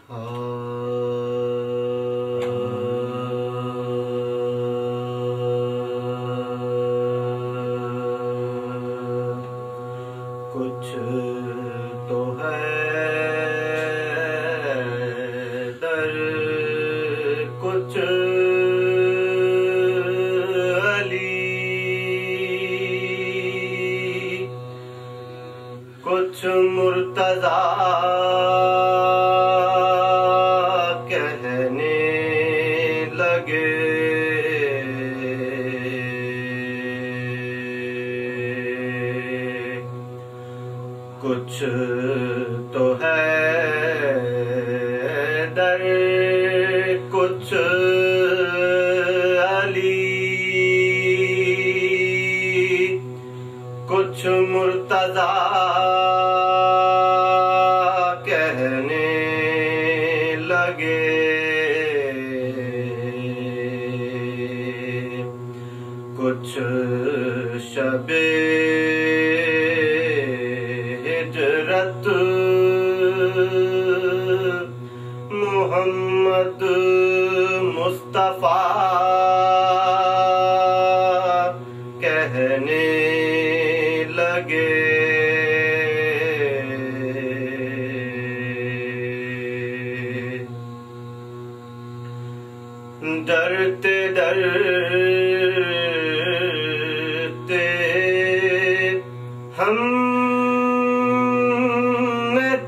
कुछ तो है दर कुछ अली, कुछ मुर्तज़ा कहने लगे। कुछ तो है दर कुछ अली, कुछ मुर्तज़ा कहने लगे। कुछ शबे हिजरत मोहम्मद मुस्तफा कहने लगे। डरते डरते हमने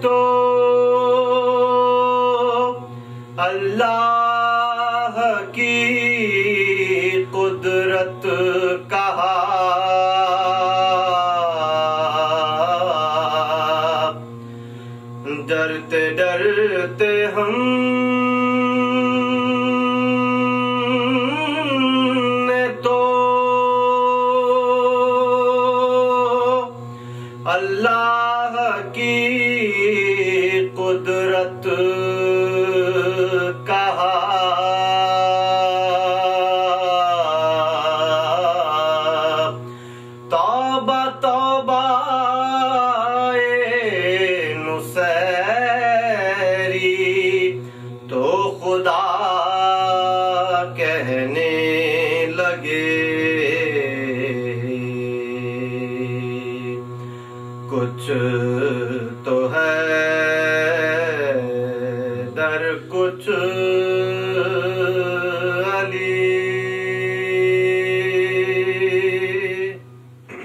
तो अल्लाह की कुदरत कहा। डरते डरते हमने तो अल्लाह की कुदरत कहा। तौबा तौबा ए नुसैरी तो खुदा कहने लगे। कुछ तो है